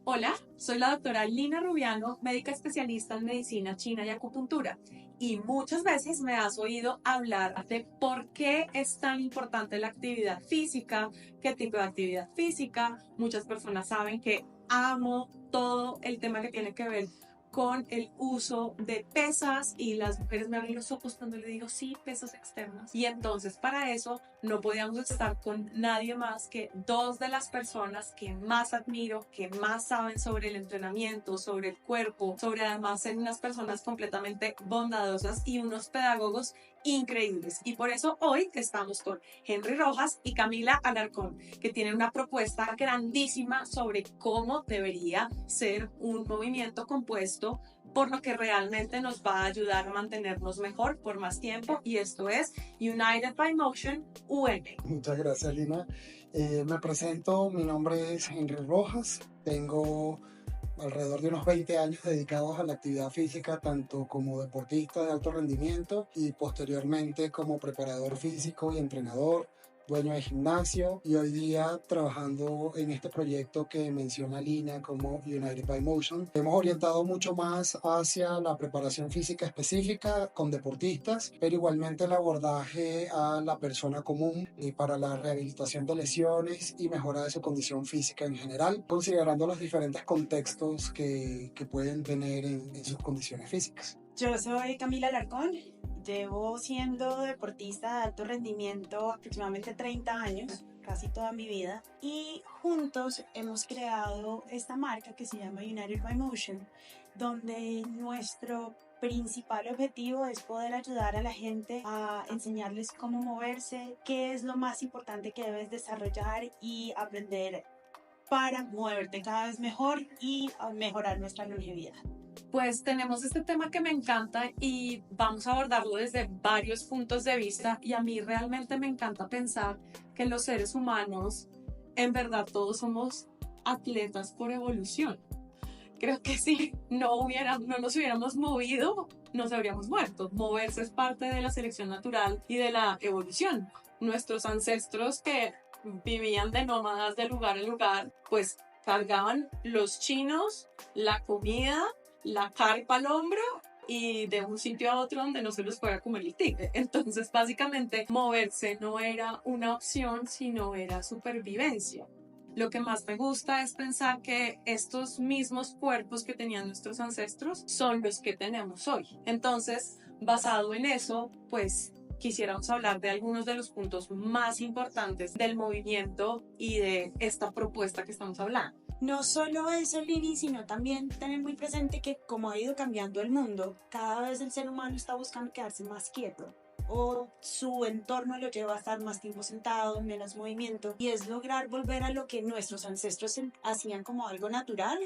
Hola, soy la doctora Lina Rubiano, médica especialista en medicina china y acupuntura. Y muchas veces me has oído hablar de por qué es tan importante la actividad física, qué tipo de actividad física. Muchas personas saben que amo todo el tema que tiene que ver con el uso de pesas y las mujeres me abren los ojos cuando le digo sí, pesas externas. Y entonces para eso no podíamos estar con nadie más que dos de las personas que más admiro, que más saben sobre el entrenamiento, sobre el cuerpo, sobre además ser unas personas completamente bondadosas y unos pedagogos increíbles. Y por eso hoy estamos con Henry Rojas y Camila Alarcón, que tienen una propuesta grandísima sobre cómo debería ser un movimiento compuesto, por lo que realmente nos va a ayudar a mantenernos mejor por más tiempo, y esto es United by Motion UM. Muchas gracias, Lina. Me presento, mi nombre es Henry Rojas, tengo alrededor de unos 20 años dedicados a la actividad física, tanto como deportista de alto rendimiento y posteriormente como preparador físico y entrenador, dueño de gimnasio, y hoy día trabajando en este proyecto que menciona Lina como United by Motion. Hemos orientado mucho más hacia la preparación física específica con deportistas, pero igualmente el abordaje a la persona común y para la rehabilitación de lesiones y mejora de su condición física en general, considerando los diferentes contextos que pueden tener en sus condiciones físicas. Yo soy Camila Alarcón, llevo siendo deportista de alto rendimiento aproximadamente 30 años, casi toda mi vida, y juntos hemos creado esta marca que se llama United by Motion, donde nuestro principal objetivo es poder ayudar a la gente a enseñarles cómo moverse, qué es lo más importante que debes desarrollar y aprender para moverte cada vez mejor y mejorar nuestra longevidad. Pues tenemos este tema que me encanta y vamos a abordarlo desde varios puntos de vista, y a mí realmente me encanta pensar que los seres humanos en verdad todos somos atletas por evolución. Creo que si no nos hubiéramos movido, nos habríamos muerto. Moverse es parte de la selección natural y de la evolución. Nuestros ancestros que vivían de nómadas de lugar en lugar, pues cargaban los chinos, la comida, la carpa al hombro y de un sitio a otro donde no se los fuera a comer el tigre. Entonces, básicamente, moverse no era una opción, sino era supervivencia. Lo que más me gusta es pensar que estos mismos cuerpos que tenían nuestros ancestros son los que tenemos hoy. Entonces, basado en eso, pues quisiéramos hablar de algunos de los puntos más importantes del movimiento y de esta propuesta que estamos hablando. No solo eso, Lini, sino también tener muy presente que como ha ido cambiando el mundo, cada vez el ser humano está buscando quedarse más quieto o su entorno lo lleva a estar más tiempo sentado, menos movimiento, y es lograr volver a lo que nuestros ancestros hacían como algo natural,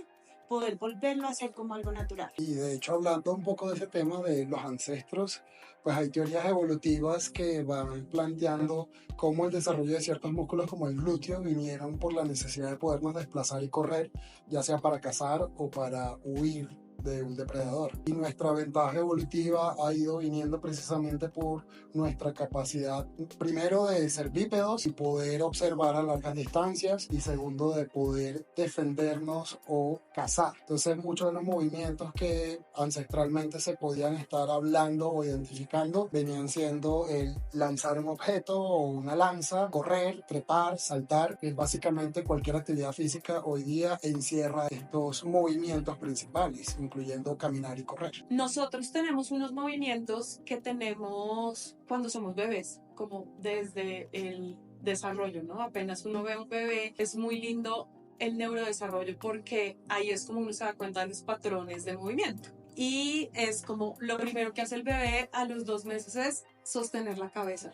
poder volverlo a hacer como algo natural. Y de hecho, hablando un poco de ese tema de los ancestros, pues hay teorías evolutivas que van planteando cómo el desarrollo de ciertos músculos como el glúteo vinieron por la necesidad de podernos desplazar y correr, ya sea para cazar o para huir de un depredador. Y nuestra ventaja evolutiva ha ido viniendo precisamente por nuestra capacidad, primero, de ser bípedos y poder observar a largas distancias, y segundo, de poder defendernos o cazar. Entonces, muchos de los movimientos que ancestralmente se podían estar hablando o identificando venían siendo el lanzar un objeto o una lanza, correr, trepar, saltar, que básicamente cualquier actividad física hoy día encierra estos movimientos principales, incluyendo caminar y correr. Nosotros tenemos unos movimientos que tenemos cuando somos bebés, como desde el desarrollo, ¿no? Apenas uno ve a un bebé, es muy lindo el neurodesarrollo porque ahí es como uno se da cuenta de los patrones de movimiento. Y es como lo primero que hace el bebé a los 2 meses es sostener la cabeza.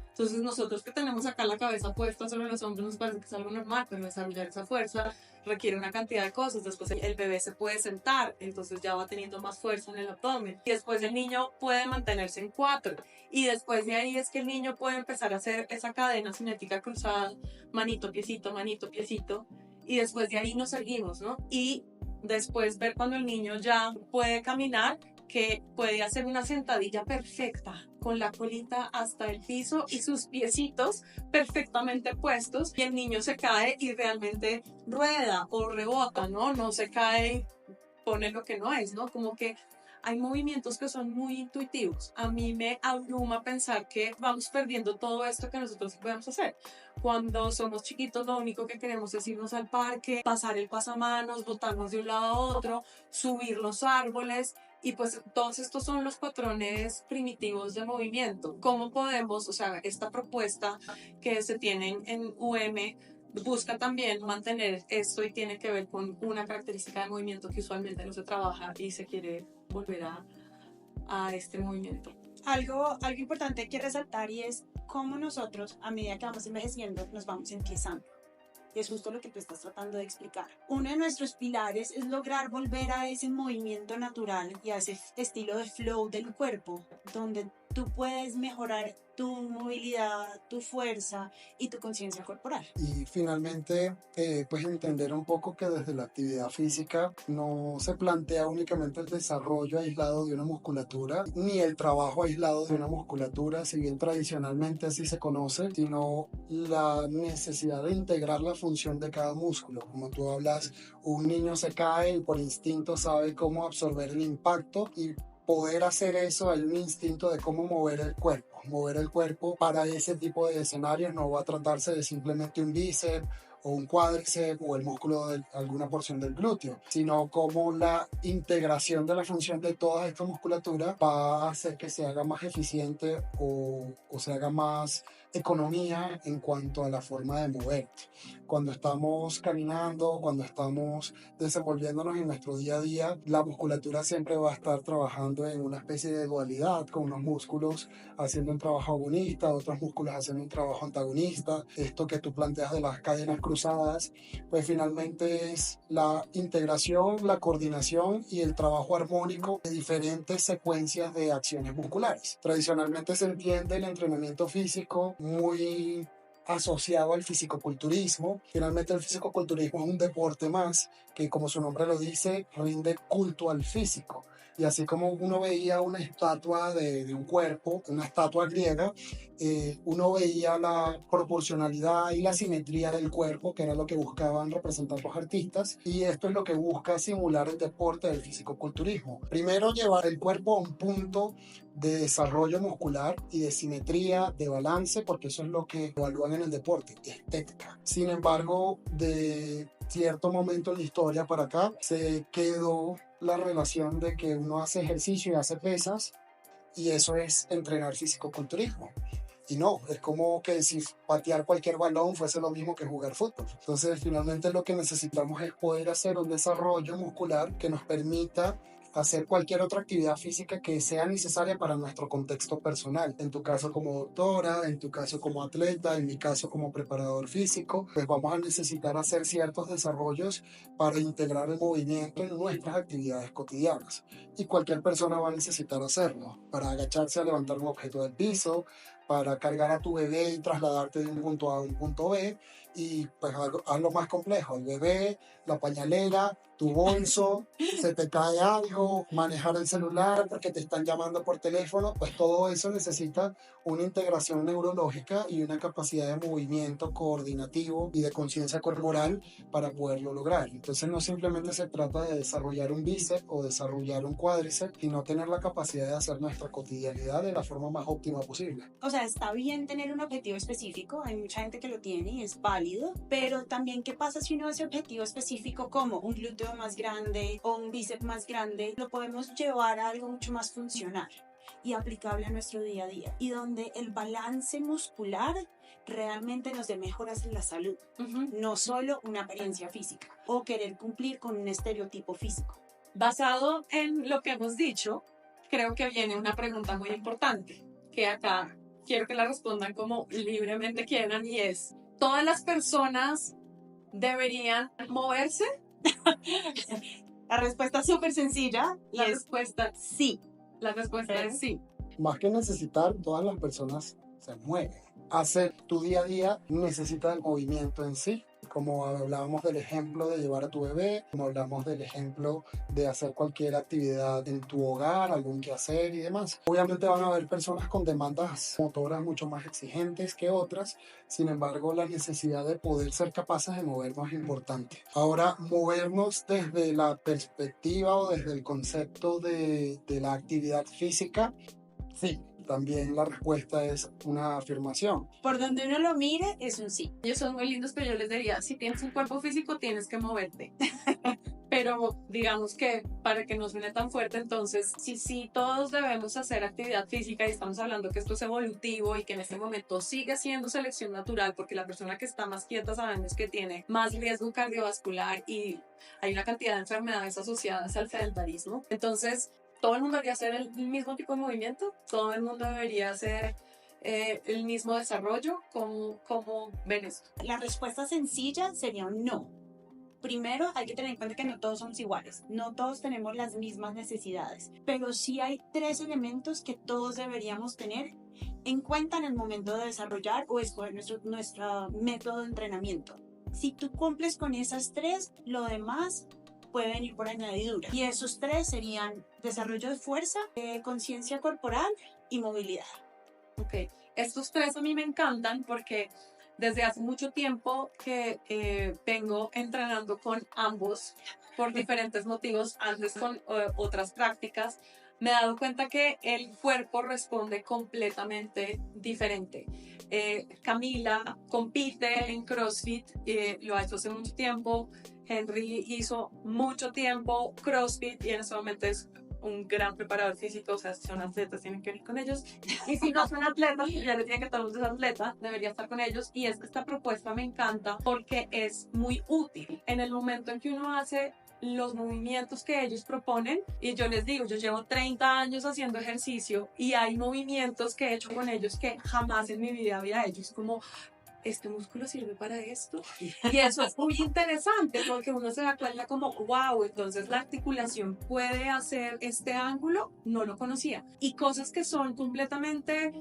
Entonces nosotros que tenemos acá la cabeza puesta sobre los hombros nos parece que es algo normal, pero desarrollar esa fuerza requiere una cantidad de cosas. Después el bebé se puede sentar, entonces ya va teniendo más fuerza en el abdomen. Y después el niño puede mantenerse en 4. Y después de ahí es que el niño puede empezar a hacer esa cadena cinética cruzada, manito, piecito, manito, piecito. Y después de ahí nos seguimos, ¿no? Y después ver cuando el niño ya puede caminar que puede hacer una sentadilla perfecta con la colita hasta el piso y sus piecitos perfectamente puestos, y el niño se cae y realmente rueda o rebota, ¿no? No se cae, pone lo que no es, ¿no? Como que hay movimientos que son muy intuitivos. A mí me abruma pensar que vamos perdiendo todo esto que nosotros podemos hacer. Cuando somos chiquitos, lo único que queremos es irnos al parque, pasar el pasamanos, botarnos de un lado a otro, subir los árboles. Y pues todos estos son los patrones primitivos de movimiento. ¿Cómo podemos, o sea, esta propuesta que se tiene en UM busca también mantener esto y tiene que ver con una característica de movimiento que usualmente no se trabaja y se quiere volver a este movimiento? Algo importante que resaltar y es cómo nosotros, a medida que vamos envejeciendo, nos vamos enquiezando. Y es justo lo que tú estás tratando de explicar. Uno de nuestros pilares es lograr volver a ese movimiento natural y a ese estilo de flow del cuerpo, donde tú puedes mejorar tu movilidad, tu fuerza y tu conciencia corporal. Y finalmente, pues entender un poco que desde la actividad física no se plantea únicamente el desarrollo aislado de una musculatura, ni el trabajo aislado de una musculatura, si bien tradicionalmente así se conoce, sino la necesidad de integrar la función de cada músculo. Como tú hablas, un niño se cae y por instinto sabe cómo absorber el impacto, y poder hacer eso hay un instinto de cómo mover el cuerpo. Mover el cuerpo para ese tipo de escenarios no va a tratarse de simplemente un bíceps o un cuádriceps o el músculo de alguna porción del glúteo, sino como la integración de la función de toda esta musculatura va a hacer que se haga más eficiente o se haga más economía en cuanto a la forma de moverte. Cuando estamos caminando, cuando estamos desenvolviéndonos en nuestro día a día, la musculatura siempre va a estar trabajando en una especie de dualidad, con unos músculos haciendo un trabajo agonista, otros músculos haciendo un trabajo antagonista. Esto que tú planteas de las cadenas cruzadas, pues finalmente es la integración, la coordinación y el trabajo armónico de diferentes secuencias de acciones musculares. Tradicionalmente se entiende el entrenamiento físico muy asociado al fisicoculturismo. Finalmente el fisicoculturismo es un deporte más que, como su nombre lo dice, rinde culto al físico. Y así como uno veía una estatua de un cuerpo, una estatua griega, uno veía la proporcionalidad y la simetría del cuerpo, que era lo que buscaban representar los artistas, y esto es lo que busca simular el deporte del fisicoculturismo. Primero, llevar el cuerpo a un punto de desarrollo muscular y de simetría, de balance, porque eso es lo que evalúan en el deporte, estética. Sin embargo, de cierto momento en la historia para acá, se quedó la relación de que uno hace ejercicio y hace pesas, y eso es entrenar fisicoculturismo. Y no, es como que si patear cualquier balón fuese lo mismo que jugar fútbol. Entonces, finalmente lo que necesitamos es poder hacer un desarrollo muscular que nos permita hacer cualquier otra actividad física que sea necesaria para nuestro contexto personal. En tu caso como doctora, en tu caso como atleta, en mi caso como preparador físico, pues vamos a necesitar hacer ciertos desarrollos para integrar el movimiento en nuestras actividades cotidianas. Y cualquier persona va a necesitar hacerlo, para agacharse a levantar un objeto del piso, para cargar a tu bebé y trasladarte de un punto A a un punto B, y pues algo más complejo, el bebé, la pañalera, tu bolso, se te cae algo, manejar el celular porque te están llamando por teléfono, pues todo eso necesita una integración neurológica y una capacidad de movimiento coordinativo y de conciencia corporal para poderlo lograr. Entonces no simplemente se trata de desarrollar un bíceps o desarrollar un cuádriceps, sino tener la capacidad de hacer nuestra cotidianidad de la forma más óptima posible. O sea, está bien tener un objetivo específico, hay mucha gente que lo tiene y es válido, pero también ¿qué pasa si uno hace objetivo específico como un glúteo más grande o un bíceps más grande? Lo podemos llevar a algo mucho más funcional y aplicable a nuestro día a día, y donde el balance muscular realmente nos dé mejoras en la salud, no solo una apariencia física o querer cumplir con un estereotipo físico. Basado en lo que hemos dicho, creo que viene una pregunta muy importante, que acá quiero que la respondan como libremente quieran, y es: ¿todas las personas deberían moverse? La respuesta es súper sencilla y La es respuesta, sí. la respuesta es sí. Más que necesitar, todas las personas se mueven. Hacer tu día a día necesita el movimiento en sí. como hablábamos del ejemplo de llevar a tu bebé, como hablamos del ejemplo de hacer cualquier actividad en tu hogar, algún quehacer y demás. Obviamente van a haber personas con demandas motoras mucho más exigentes que otras, sin embargo la necesidad de poder ser capaces de movernos es importante. Ahora, movernos desde la perspectiva o desde el concepto de la actividad física, sí. También la respuesta es una afirmación. Por donde uno lo mire, es un sí. Ellos son muy lindos, pero yo les diría, si tienes un cuerpo físico, tienes que moverte. Pero digamos que para que no suene tan fuerte, entonces, si todos debemos hacer actividad física y estamos hablando que esto es evolutivo y que en este momento sigue siendo selección natural, porque la persona que está más quieta sabemos que tiene más riesgo cardiovascular y hay una cantidad de enfermedades asociadas al sedentarismo. Entonces, todo el mundo debería hacer el mismo tipo de movimiento, todo el mundo debería hacer el mismo desarrollo. ¿Cómo ven esto? La respuesta sencilla sería un no. Primero, hay que tener en cuenta que no todos somos iguales, no todos tenemos las mismas necesidades, pero sí hay 3 elementos que todos deberíamos tener en cuenta en el momento de desarrollar o escoger nuestro método de entrenamiento. Si tú cumples con esas 3, lo demás puede venir por añadidura. Y esos 3 serían desarrollo de fuerza, conciencia corporal y movilidad. Ok, estos 3 a mí me encantan porque desde hace mucho tiempo que vengo entrenando con ambos por diferentes motivos, antes con otras prácticas, me he dado cuenta que el cuerpo responde completamente diferente. Camila compite en CrossFit, lo ha hecho hace mucho tiempo. Henry hizo mucho tiempo CrossFit y en ese momento es un gran preparador físico, o sea, si son atletas tienen que ir con ellos, y si no son atletas, ya le tienen que todo el mundo es atleta, debería estar con ellos, y esta propuesta me encanta porque es muy útil en el momento en que uno hace los movimientos que ellos proponen, y yo les digo, yo llevo 30 años haciendo ejercicio y hay movimientos que he hecho con ellos que jamás en mi vida había hecho, es como este músculo sirve para esto. Y eso es muy interesante porque uno se da cuenta como, wow, entonces la articulación puede hacer este ángulo, no lo conocía. Y cosas que son completamente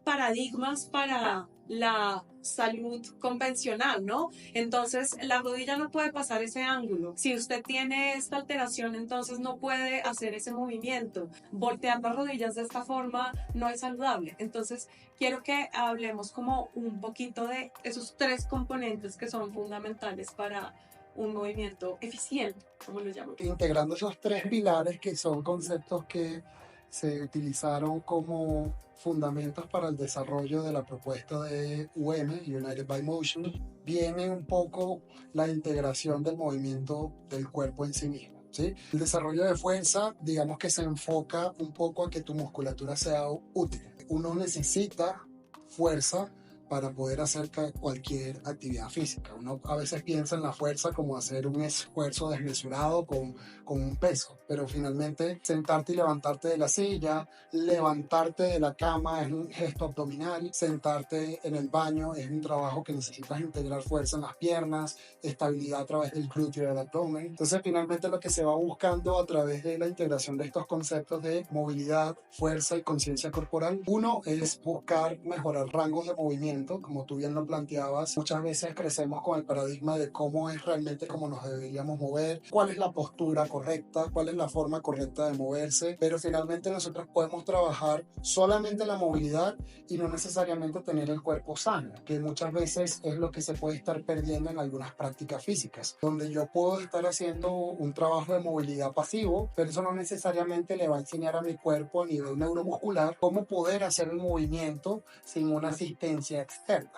paradigmas para la salud convencional, ¿no? Entonces, la rodilla no puede pasar ese ángulo. Si usted tiene esta alteración, entonces no puede hacer ese movimiento. Voltear las rodillas de esta forma no es saludable. Entonces, quiero que hablemos como un poquito de esos 3 componentes que son fundamentales para un movimiento eficiente, como lo llamo. Integrando esos 3 pilares que son conceptos que se utilizaron como fundamentos para el desarrollo de la propuesta de UM, United by Motion, viene un poco la integración del movimiento del cuerpo en sí mismo, ¿sí? El desarrollo de fuerza, digamos que se enfoca un poco a que tu musculatura sea útil. Uno necesita fuerza para poder hacer cualquier actividad física. Uno a veces piensa en la fuerza como hacer un esfuerzo desmesurado con un peso, pero finalmente sentarte y levantarte de la silla, levantarte de la cama es un gesto abdominal, sentarte en el baño es un trabajo que necesitas integrar fuerza en las piernas, estabilidad a través del glúteo y del abdomen. Entonces finalmente lo que se va buscando a través de la integración de estos conceptos de movilidad, fuerza y conciencia corporal, uno es buscar mejorar rangos de movimiento, como tú bien lo planteabas. Muchas veces crecemos con el paradigma de cómo es realmente cómo nos deberíamos mover, cuál es la postura correcta, cuál es la forma correcta de moverse, pero finalmente nosotros podemos trabajar solamente la movilidad y no necesariamente tener el cuerpo sano, que muchas veces es lo que se puede estar perdiendo en algunas prácticas físicas, donde yo puedo estar haciendo un trabajo de movilidad pasivo, pero eso no necesariamente le va a enseñar a mi cuerpo a nivel neuromuscular cómo poder hacer el movimiento sin una asistencia externa.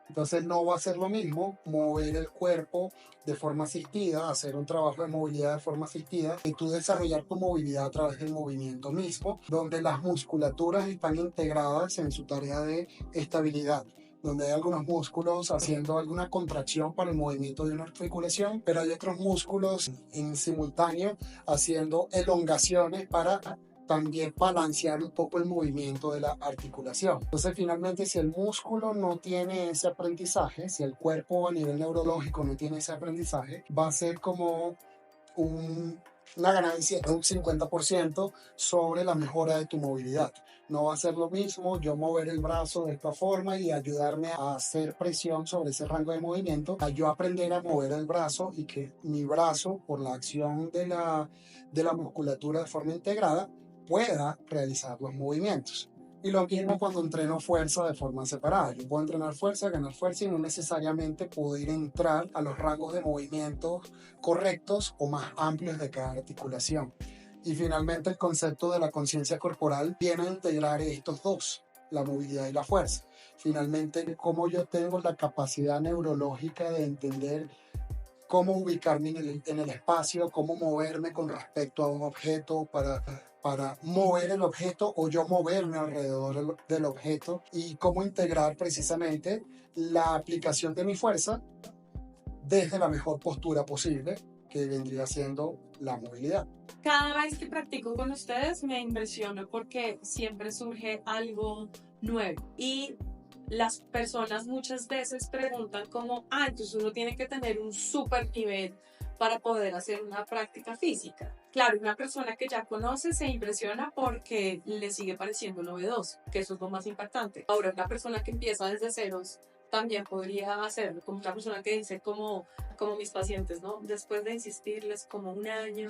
Entonces no va a ser lo mismo mover el cuerpo de forma asistida, hacer un trabajo de movilidad de forma asistida y tú desarrollar tu movilidad a través del movimiento mismo, donde las musculaturas están integradas en su tarea de estabilidad, donde hay algunos músculos haciendo alguna contracción para el movimiento de una articulación, pero hay otros músculos en simultáneo haciendo elongaciones para también balancear un poco el movimiento de la articulación. Entonces, finalmente, si el músculo no tiene ese aprendizaje, si el cuerpo a nivel neurológico no tiene ese aprendizaje, va a ser como un una ganancia de un 50% sobre la mejora de tu movilidad. No va a ser lo mismo yo mover el brazo de esta forma y ayudarme a hacer presión sobre ese rango de movimiento, a yo aprender a mover el brazo y que mi brazo, por la acción de la musculatura de forma integrada, pueda realizar los movimientos. Y lo mismo cuando entreno fuerza de forma separada. Yo puedo entrenar fuerza, ganar fuerza y no necesariamente poder entrar a los rangos de movimiento correctos o más amplios de cada articulación. Y finalmente el concepto de la conciencia corporal viene a integrar estos dos, la movilidad y la fuerza. Finalmente, cómo yo tengo la capacidad neurológica de entender cómo ubicarme en el espacio, cómo moverme con respecto a un objeto para mover el objeto o yo moverme alrededor del objeto y cómo integrar precisamente la aplicación de mi fuerza desde la mejor postura posible, que vendría siendo la movilidad. Cada vez que practico con ustedes me impresiona porque siempre surge algo nuevo y las personas muchas veces preguntan como, entonces uno tiene que tener un super nivel para poder hacer una práctica física. Claro, una persona que ya conoce se impresiona porque le sigue pareciendo novedoso, que eso es lo más impactante. Ahora, una persona que empieza desde ceros también podría hacerlo, como una persona que dice como mis pacientes, ¿no? Después de insistirles como un año,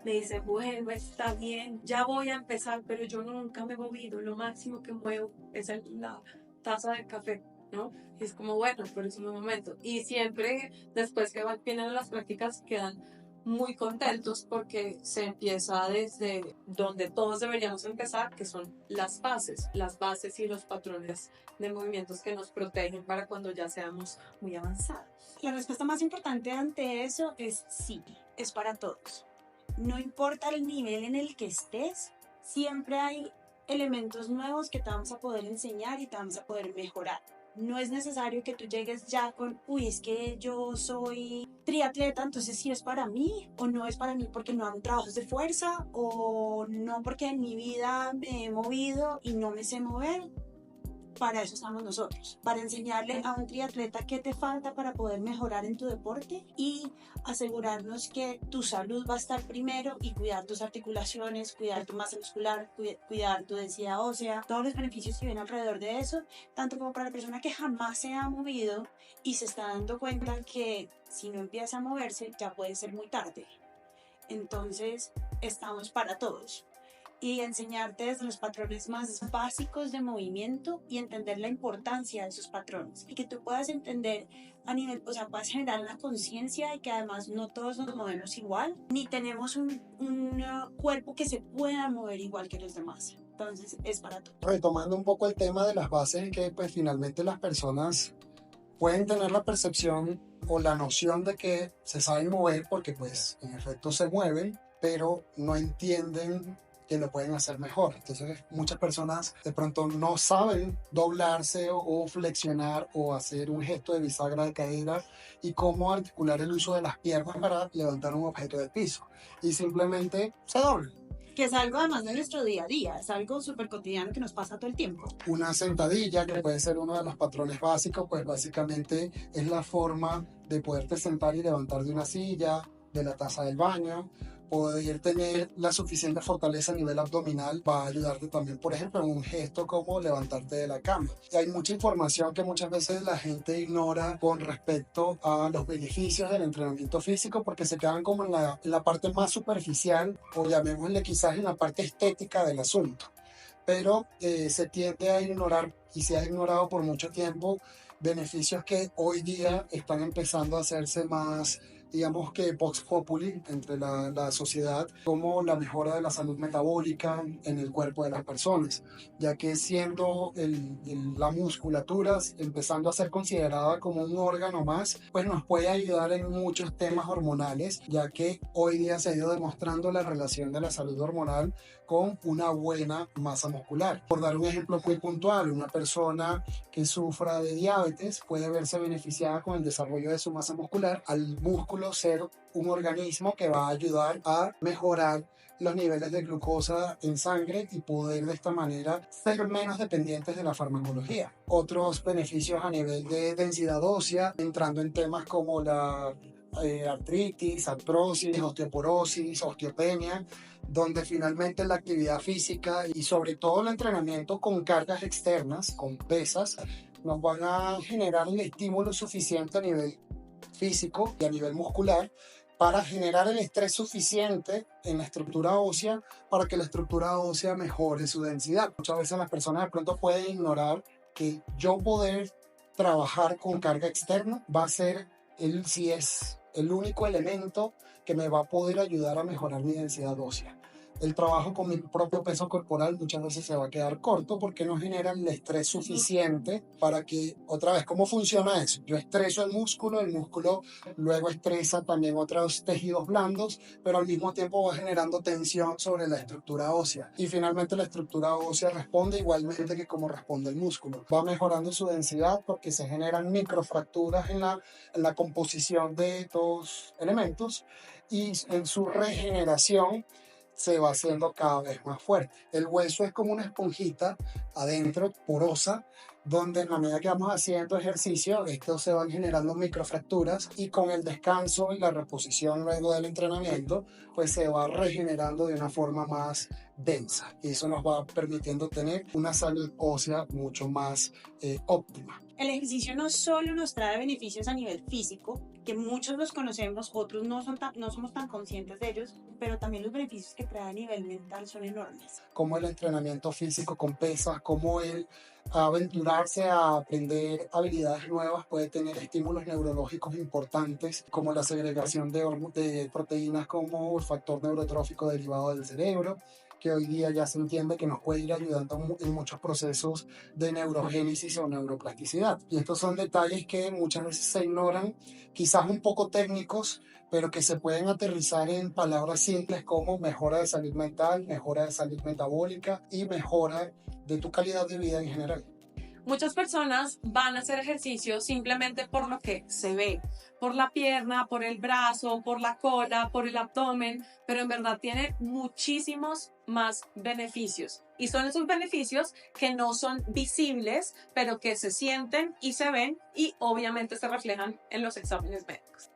me dicen, bueno, está bien, ya voy a empezar, pero yo nunca me he movido, lo máximo que muevo es la taza de café, ¿no? Y es como, bueno, pero es un momento. Y siempre, después que vienen las prácticas, quedan muy contentos porque se empieza desde donde todos deberíamos empezar, que son las bases y los patrones de movimientos que nos protegen para cuando ya seamos muy avanzados. La respuesta más importante ante eso es sí, es para todos. No importa el nivel en el que estés, siempre hay elementos nuevos que te vamos a poder enseñar y te vamos a poder mejorar. No es necesario que tú llegues ya con, es que yo soy triatleta, entonces sí es para mí, o no es para mí porque no hago trabajos de fuerza, o no porque en mi vida me he movido y no me sé mover. Para eso estamos nosotros, para enseñarle a un triatleta qué te falta para poder mejorar en tu deporte y asegurarnos que tu salud va a estar primero y cuidar tus articulaciones, cuidar tu masa muscular, cuidar tu densidad ósea, todos los beneficios que vienen alrededor de eso, tanto como para la persona que jamás se ha movido y se está dando cuenta que si no empieza a moverse ya puede ser muy tarde. Entonces estamos para todos. Y enseñarte desde los patrones más básicos de movimiento y entender la importancia de esos patrones y que tú puedas entender a nivel, puedas generar una conciencia de que además no todos nos movemos igual, ni tenemos un cuerpo que se pueda mover igual que los demás. Entonces es para todos. Retomando un poco el tema de las bases, que pues finalmente las personas pueden tener la percepción o la noción de que se saben mover porque pues en efecto se mueven, pero no entienden que lo pueden hacer mejor. Entonces muchas personas de pronto no saben doblarse o flexionar o hacer un gesto de bisagra de cadera y cómo articular el uso de las piernas para levantar un objeto del piso y simplemente se doblan. Que es algo además de nuestro día a día, es algo súper cotidiano que nos pasa todo el tiempo. Una sentadilla, que puede ser uno de los patrones básicos, pues básicamente es la forma de poderte sentar y levantar de una silla, de la taza del baño. Poder tener la suficiente fortaleza a nivel abdominal va a ayudarte también, por ejemplo, en un gesto como levantarte de la cama. Y hay mucha información que muchas veces la gente ignora con respecto a los beneficios del entrenamiento físico porque se quedan como en la parte más superficial o llamémosle quizás en la parte estética del asunto. Pero se tiende a ignorar y se ha ignorado por mucho tiempo beneficios que hoy día están empezando a hacerse más, digamos que vox populi entre la sociedad, como la mejora de la salud metabólica en el cuerpo de las personas, ya que siendo la musculatura empezando a ser considerada como un órgano más, pues nos puede ayudar en muchos temas hormonales, ya que hoy día se ha ido demostrando la relación de la salud hormonal con una buena masa muscular. Por dar un ejemplo muy puntual, una persona que sufra de diabetes puede verse beneficiada con el desarrollo de su masa muscular al músculo ser un organismo que va a ayudar a mejorar los niveles de glucosa en sangre y poder de esta manera ser menos dependientes de la farmacología. Otros beneficios a nivel de densidad ósea, entrando en temas como la artritis, artrosis, osteoporosis, osteopenia, donde finalmente la actividad física y sobre todo el entrenamiento con cargas externas, con pesas, nos van a generar el estímulo suficiente a nivel físico y a nivel muscular para generar el estrés suficiente en la estructura ósea para que la estructura ósea mejore su densidad. Muchas veces las personas de pronto pueden ignorar que yo poder trabajar con carga externa va a ser si es el único elemento que me va a poder ayudar a mejorar mi densidad ósea. El trabajo con mi propio peso corporal muchas veces se va a quedar corto porque no genera el estrés suficiente para que, otra vez, ¿cómo funciona eso? Yo estreso el músculo luego estresa también otros tejidos blandos, pero al mismo tiempo va generando tensión sobre la estructura ósea. Y finalmente la estructura ósea responde igualmente que como responde el músculo. Va mejorando su densidad porque se generan microfracturas en la composición de estos elementos y en su regeneración se va haciendo cada vez más fuerte. El hueso es como una esponjita adentro, porosa, donde en la medida que vamos haciendo ejercicio, estos se van generando microfracturas y con el descanso y la reposición luego del entrenamiento, pues se va regenerando de una forma más densa. Y eso nos va permitiendo tener una salud ósea mucho más óptima. El ejercicio no solo nos trae beneficios a nivel físico, que muchos los conocemos, otros no somos tan conscientes de ellos, pero también los beneficios que trae a nivel mental son enormes. Como el entrenamiento físico con pesas, como el aventurarse a aprender habilidades nuevas puede tener estímulos neurológicos importantes, como la segregación de proteínas como el factor neurotrófico derivado del cerebro, que hoy día ya se entiende que nos puede ir ayudando en muchos procesos de neurogénesis o neuroplasticidad. Y estos son detalles que muchas veces se ignoran, quizás un poco técnicos, pero que se pueden aterrizar en palabras simples como mejora de salud mental, mejora de salud metabólica y mejora de tu calidad de vida en general. Muchas personas van a hacer ejercicio simplemente por lo que se ve, por la pierna, por el brazo, por la cola, por el abdomen, pero en verdad tiene muchísimos más beneficios. Y son esos beneficios que no son visibles, pero que se sienten y se ven y obviamente se reflejan en los exámenes médicos.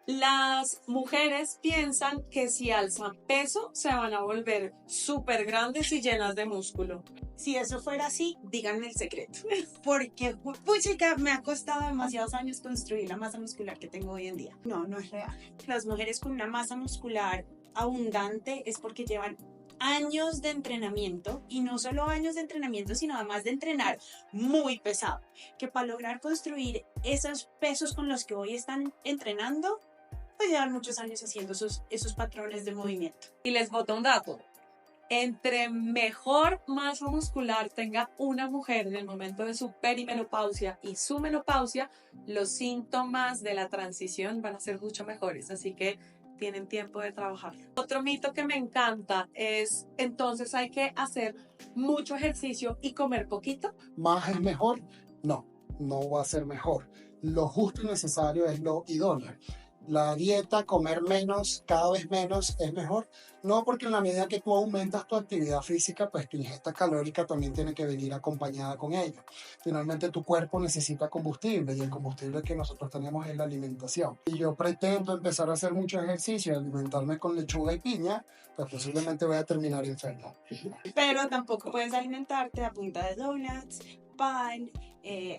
Las mujeres piensan que si alzan peso se van a volver súper grandes y llenas de músculo. Si eso fuera así, díganme el secreto. Porque, puchica, me ha costado demasiados años construir la masa muscular que tengo hoy en día. No, no es real. Las mujeres con una masa muscular abundante es porque llevan años de entrenamiento, y no solo años de entrenamiento, sino además de entrenar muy pesado. Que para lograr construir esos pesos con los que hoy están entrenando, pues llevan muchos años haciendo esos patrones de movimiento. Y les boto un dato. Entre mejor masa muscular tenga una mujer en el momento de su perimenopausia y su menopausia, los síntomas de la transición van a ser mucho mejores. Así que tienen tiempo de trabajarlo. Otro mito que me encanta es, entonces hay que hacer mucho ejercicio y comer poquito. ¿Más es mejor? No, no va a ser mejor. Lo justo y necesario es lo idóneo. La dieta, comer menos, cada vez menos, es mejor. No, porque en la medida que tú aumentas tu actividad física, pues tu ingesta calórica también tiene que venir acompañada con ello. Finalmente tu cuerpo necesita combustible y el combustible que nosotros tenemos es la alimentación. Y yo pretendo empezar a hacer mucho ejercicio y alimentarme con lechuga y piña, pues posiblemente voy a terminar enfermo. Pero tampoco puedes alimentarte a punta de donuts, pan,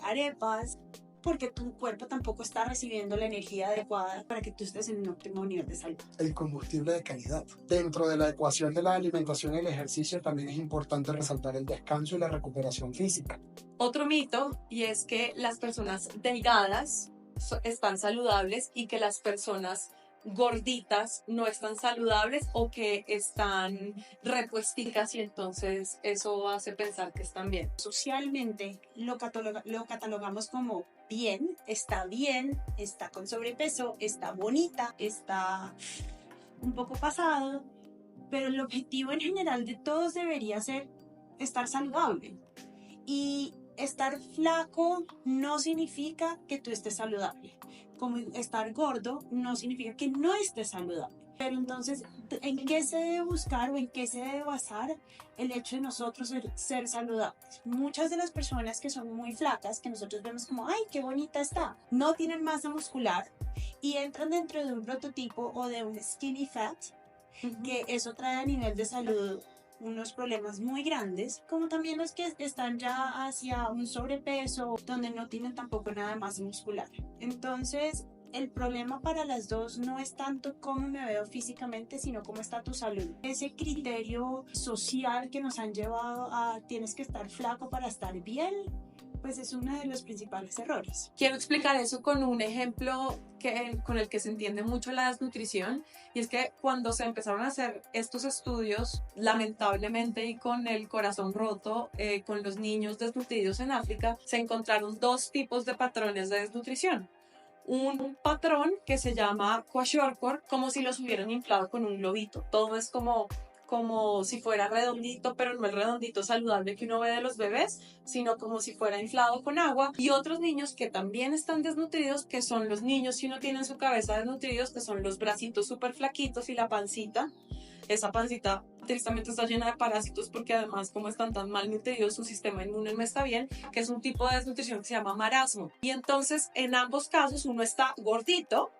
arepas, porque tu cuerpo tampoco está recibiendo la energía adecuada para que tú estés en un óptimo nivel de salud. El combustible de calidad. Dentro de la ecuación de la alimentación y el ejercicio también es importante resaltar el descanso y la recuperación física. Otro mito, y es que las personas delgadas están saludables y que las personas gorditas no están saludables o que están repuesticas, y entonces eso hace pensar que están bien. Socialmente lo catalogamos como bien, está con sobrepeso, está bonita, está un poco pasado, pero el objetivo en general de todos debería ser estar saludable. Y estar flaco no significa que tú estés saludable. como estar gordo no significa que no esté saludable. Pero entonces, ¿en qué se debe buscar o en qué se debe basar el hecho de nosotros ser saludables? Muchas de las personas que son muy flacas, que nosotros vemos como, ¡ay, qué bonita está!, no tienen masa muscular y entran dentro de un prototipo o de un skinny fat, que eso trae a nivel de salud unos problemas muy grandes, como también los que están ya hacia un sobrepeso, donde no tienen tampoco nada de masa muscular. Entonces, el problema para las dos no es tanto cómo me veo físicamente, sino cómo está tu salud. Ese criterio social que nos han llevado a tienes que estar flaco para estar bien, pues es uno de los principales errores. Quiero explicar eso con un ejemplo con el que se entiende mucho la desnutrición, y es que cuando se empezaron a hacer estos estudios, lamentablemente y con el corazón roto, con los niños desnutridos en África, se encontraron dos tipos de patrones de desnutrición. Un patrón que se llama kwashiorkor, como si los hubieran inflado con un globito. Todo es como si fuera redondito, pero no el redondito saludable que uno ve de los bebés, sino como si fuera inflado con agua. Y otros niños que también están desnutridos, que son los niños que uno tiene en su cabeza desnutridos, que son los bracitos súper flaquitos y la pancita. Esa pancita tristemente está llena de parásitos, porque además, como están tan mal nutridos, su sistema inmune no está bien, que es un tipo de desnutrición que se llama marasmo. Y entonces, en ambos casos, uno está gordito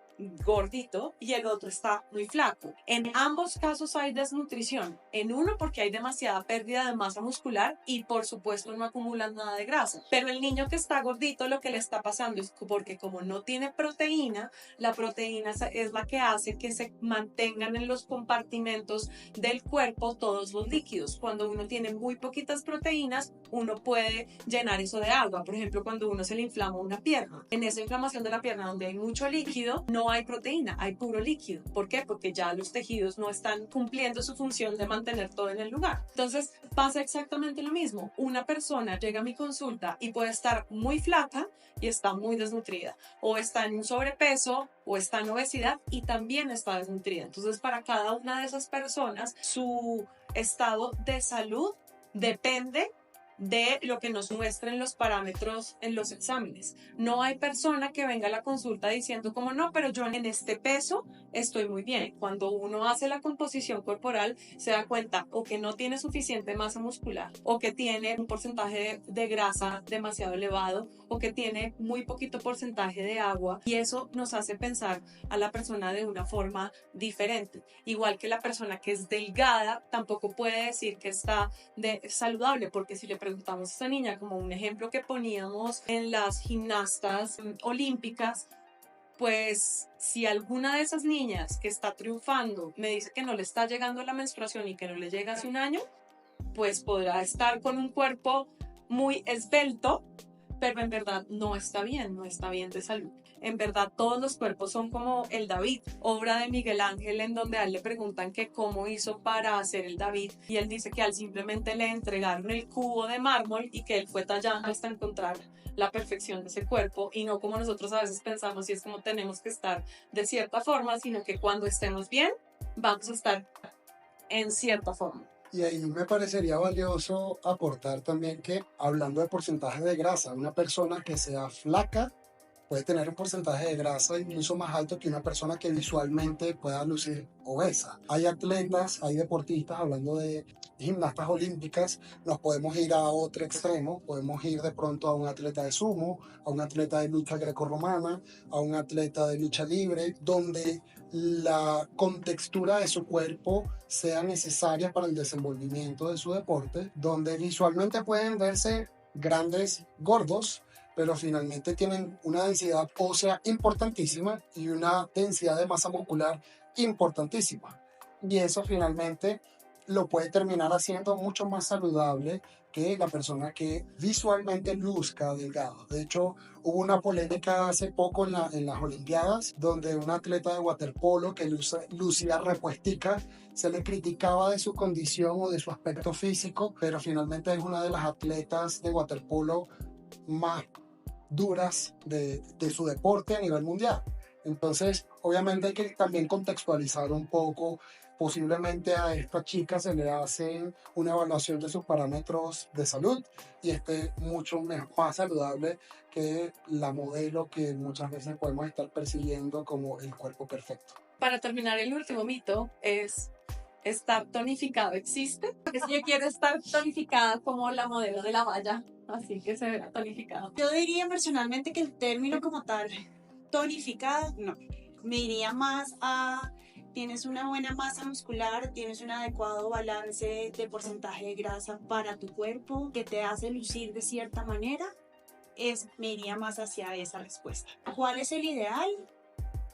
y el otro está muy flaco. En ambos casos hay desnutrición. En uno porque hay demasiada pérdida de masa muscular y por supuesto no acumulan nada de grasa. Pero el niño que está gordito, lo que le está pasando es porque como no tiene proteína, la proteína es la que hace que se mantengan en los compartimentos del cuerpo todos los líquidos. Cuando uno tiene muy poquitas proteínas, uno puede llenar eso de agua. Por ejemplo, cuando uno se le inflama una pierna. En esa inflamación de la pierna donde hay mucho líquido, no hay proteína, hay puro líquido. ¿Por qué? Porque ya los tejidos no están cumpliendo su función de mantener todo en el lugar. Entonces pasa exactamente lo mismo. Una persona llega a mi consulta y puede estar muy flaca y está muy desnutrida, o está en un sobrepeso o está en obesidad y también está desnutrida. Entonces, para cada una de esas personas, su estado de salud depende de lo que nos muestren los parámetros en los exámenes. No hay persona que venga a la consulta diciendo como no, pero yo en este peso estoy muy bien. Cuando uno hace la composición corporal, se da cuenta o que no tiene suficiente masa muscular, o que tiene un porcentaje de grasa demasiado elevado, o que tiene muy poquito porcentaje de agua, y eso nos hace pensar a la persona de una forma diferente. Igual que la persona que es delgada tampoco puede decir que está saludable, porque si le preguntamos a esta niña, como un ejemplo que poníamos en las gimnastas olímpicas, pues si alguna de esas niñas que está triunfando me dice que no le está llegando la menstruación y que no le llega hace un año, pues podrá estar con un cuerpo muy esbelto, pero en verdad no está bien de salud. En verdad todos los cuerpos son como el David, obra de Miguel Ángel, en donde a él le preguntan que cómo hizo para hacer el David, y él dice que a él simplemente le entregaron el cubo de mármol y que él fue tallando hasta encontrar la perfección de ese cuerpo, y no como nosotros a veces pensamos y es como tenemos que estar de cierta forma, sino que cuando estemos bien vamos a estar en cierta forma. Y ahí me parecería valioso aportar también que, hablando de porcentaje de grasa, una persona que sea flaca puede tener un porcentaje de grasa incluso más alto que una persona que visualmente pueda lucir obesa. Hay atletas, hay deportistas, hablando de gimnastas olímpicas, nos podemos ir a otro extremo, podemos ir de pronto a un atleta de sumo, a un atleta de lucha grecorromana, a un atleta de lucha libre, donde la contextura de su cuerpo sea necesaria para el desenvolvimiento de su deporte, donde visualmente pueden verse grandes, gordos, pero finalmente tienen una densidad ósea importantísima y una densidad de masa muscular importantísima. Y eso finalmente lo puede terminar haciendo mucho más saludable que la persona que visualmente luzca delgado. De hecho, hubo una polémica hace poco en las Olimpiadas, donde un atleta de waterpolo que lucía repuestica se le criticaba de su condición o de su aspecto físico, pero finalmente es una de las atletas de waterpolo más duras de su deporte a nivel mundial. Entonces, obviamente hay que también contextualizar un poco. Posiblemente a esta chica se le hace una evaluación de sus parámetros de salud y esté mucho más saludable que la modelo que muchas veces podemos estar persiguiendo como el cuerpo perfecto. Para terminar, el último mito es: ¿estar tonificado existe? Porque si yo quiero estar tonificada como la modelo de la valla, así que se vea tonificada. Yo diría personalmente que el término como tal, tonificada, no. Me iría más a: tienes una buena masa muscular, tienes un adecuado balance de porcentaje de grasa para tu cuerpo, que te hace lucir de cierta manera. Me iría más hacia esa respuesta. ¿Cuál es el ideal?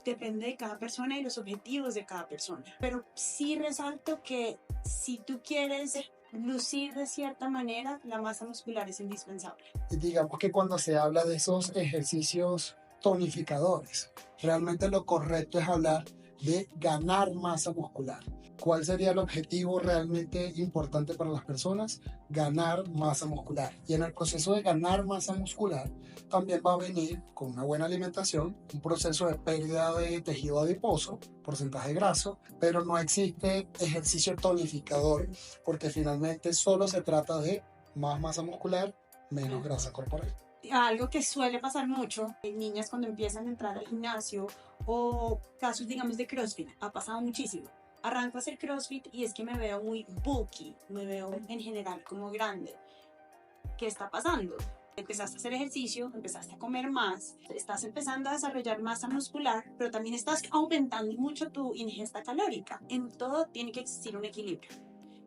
Depende de cada persona y los objetivos de cada persona. Pero sí resalto que si tú quieres lucir de cierta manera, la masa muscular es indispensable. Y digamos que cuando se habla de esos ejercicios tonificadores, realmente lo correcto es hablar de ganar masa muscular. ¿Cuál sería el objetivo realmente importante para las personas? Ganar masa muscular. Y en el proceso de ganar masa muscular también va a venir con una buena alimentación, un proceso de pérdida de tejido adiposo, porcentaje graso, pero no existe ejercicio tonificador porque finalmente solo se trata de más masa muscular, menos grasa corporal. Algo que suele pasar mucho en niñas cuando empiezan a entrar al gimnasio o casos, digamos, de CrossFit, ha pasado muchísimo. Arranco a hacer CrossFit y es que me veo muy bulky, me veo en general como grande. ¿Qué está pasando? Empezaste a hacer ejercicio, empezaste a comer más, estás empezando a desarrollar masa muscular, pero también estás aumentando mucho tu ingesta calórica. En todo tiene que existir un equilibrio.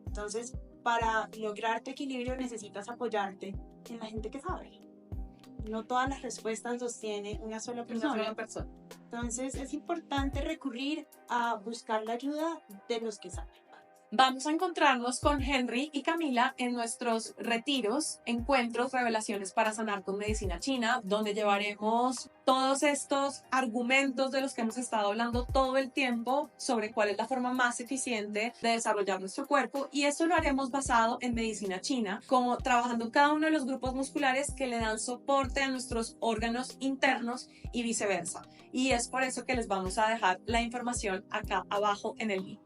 Entonces, para lograr tu equilibrio necesitas apoyarte en la gente que sabe. No todas las respuestas los tiene una sola persona. Entonces es importante recurrir a buscar la ayuda de los que saben. Vamos a encontrarnos con Henry y Camila en nuestros retiros, encuentros, revelaciones para sanar con medicina china, donde llevaremos todos estos argumentos de los que hemos estado hablando todo el tiempo sobre cuál es la forma más eficiente de desarrollar nuestro cuerpo, y esto lo haremos basado en medicina china, como trabajando cada uno de los grupos musculares que le dan soporte a nuestros órganos internos y viceversa. Y es por eso que les vamos a dejar la información acá abajo en el link.